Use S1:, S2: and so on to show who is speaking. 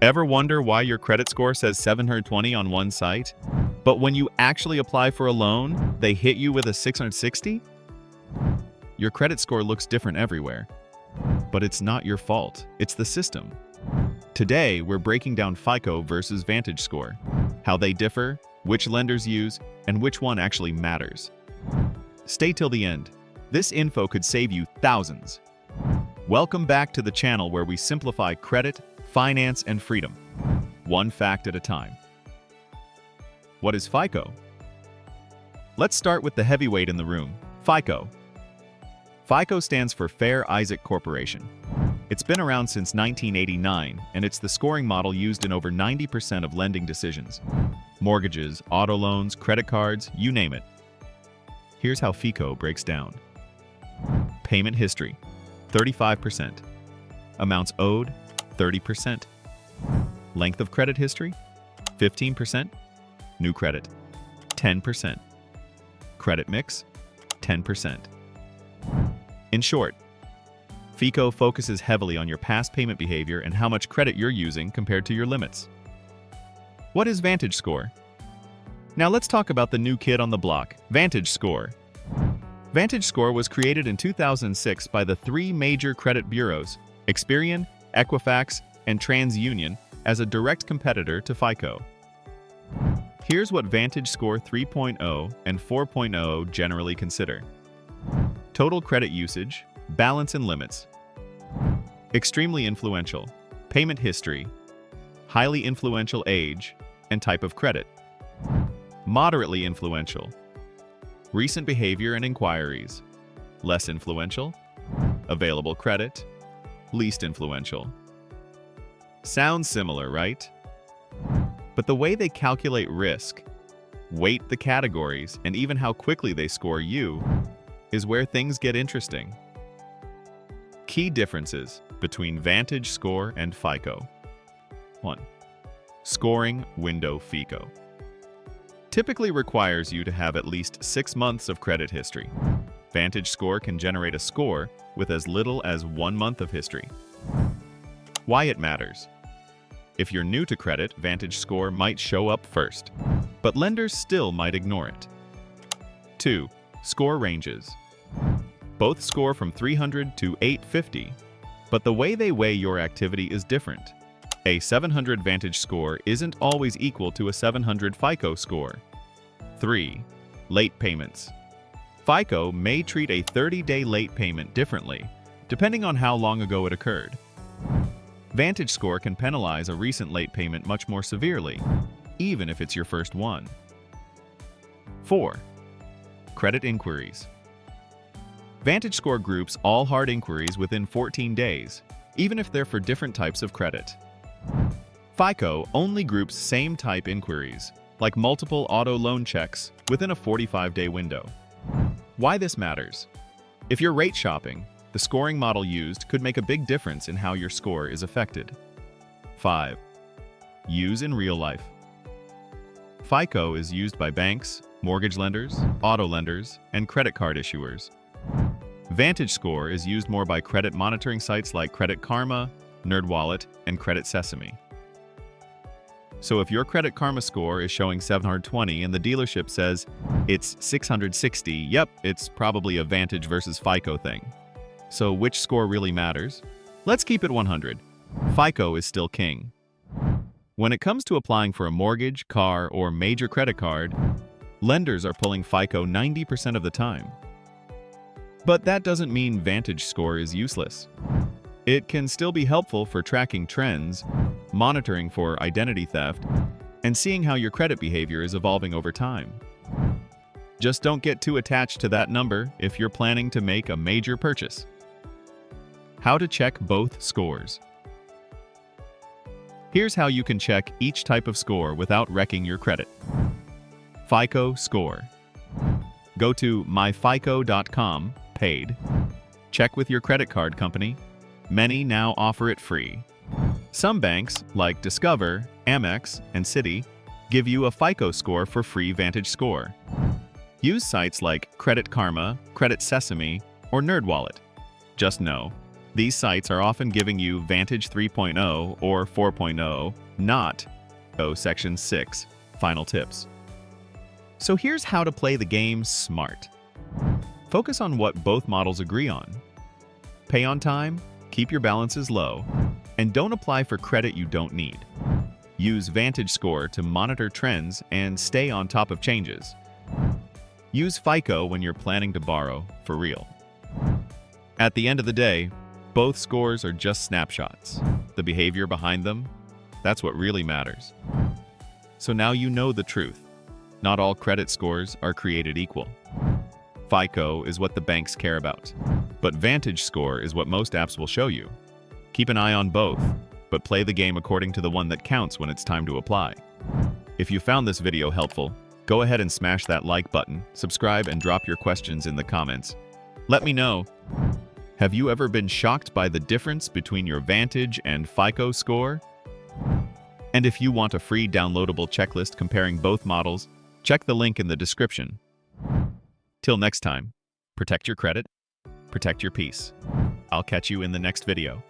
S1: Ever wonder why your credit score says 720 on one site, but when you actually apply for a loan, they hit you with a 660? Your credit score looks different everywhere, but it's not your fault, it's the system. Today, we're breaking down FICO versus VantageScore, how they differ, which lenders use, and which one actually matters. Stay till the end. This info could save you thousands. Welcome back to the channel where we simplify credit, finance, and freedom, one fact at a time. What is FICO? Let's start with the heavyweight in the room, FICO. FICO stands for Fair Isaac Corporation. It's been around since 1989, and it's the scoring model used in over 90% of lending decisions. Mortgages, auto loans, credit cards, you name it. Here's how FICO breaks down. Payment history, 35%. Amounts owed, 30%. Length of credit history, 15%. New credit, 10%. Credit mix, 10%. In short, FICO focuses heavily on your past payment behavior and how much credit you're using compared to your limits. What is VantageScore? Now let's talk about the new kid on the block, VantageScore. VantageScore was created in 2006 by the three major credit bureaus, Experian, Equifax, and TransUnion, as a direct competitor to FICO. Here's what VantageScore 3.0 and 4.0 generally consider. Total credit usage, balance and limits. Extremely influential, payment history. Highly influential age and type of credit. Moderately influential. Recent behavior and inquiries. Less influential. Available credit. Least influential. Sounds similar, right? But the way they calculate risk, weight the categories, and even how quickly they score you is where things get interesting. Key differences between VantageScore and FICO. 1. Scoring window FICO. Typically requires you to have at least 6 months of credit history. VantageScore can generate a score with as little as 1 month of history. Why it matters. If you're new to credit, VantageScore might show up first, but lenders still might ignore it. 2. Score ranges. Both score from 300 to 850, but the way they weigh your activity is different. A 700 VantageScore isn't always equal to a 700 FICO score. 3. Late payments. FICO may treat a 30-day late payment differently, depending on how long ago it occurred. VantageScore can penalize a recent late payment much more severely, even if it's your first one. 4. Credit inquiries. VantageScore groups all hard inquiries within 14 days, even if they're for different types of credit. FICO only groups same-type inquiries, like multiple auto loan checks, within a 45-day window. Why this matters? If you're rate shopping, the scoring model used could make a big difference in how your score is affected. 5. Use in real life. FICO is used by banks, mortgage lenders, auto lenders, and credit card issuers. VantageScore is used more by credit monitoring sites like Credit Karma, NerdWallet, and Credit Sesame. So if your Credit Karma score is showing 720 and the dealership says it's 660, yep, it's probably a Vantage versus FICO thing. So which score really matters? Let's keep it 100. FICO is still king. When it comes to applying for a mortgage, car, or major credit card, lenders are pulling FICO 90% of the time. But that doesn't mean VantageScore is useless. It can still be helpful for tracking trends, monitoring for identity theft, and seeing how your credit behavior is evolving over time. Just don't get too attached to that number if you're planning to make a major purchase. How to check both scores. Here's how you can check each type of score without wrecking your credit. FICO score. Go to myfico.com, paid. Check with your credit card company. Many now offer it free. Some banks, like Discover, Amex, and Citi, give you a FICO score for free VantageScore. Use sites like Credit Karma, Credit Sesame, or NerdWallet. Just know, These sites are often giving you Vantage 3.0 or 4.0, not Section 6 final tips. So here's how to play the game smart. Focus on what both models agree on. Pay on time, keep your balances low, and don't apply for credit you don't need. Use VantageScore to monitor trends and stay on top of changes. Use FICO when you're planning to borrow for real. At the end of the day, both scores are just snapshots. The behavior behind them, that's what really matters. So now you know the truth. Not all credit scores are created equal. FICO is what the banks care about, but VantageScore is what most apps will show you. Keep an eye on both, but play the game according to the one that counts when it's time to apply. If you found this video helpful, go ahead and smash that like button, subscribe, and drop your questions in the comments. Let me know. Have you ever been shocked by the difference between your Vantage and FICO score? And if you want a free downloadable checklist comparing both models, check the link in the description. Till next time, protect your credit, protect your peace. I'll catch you in the next video.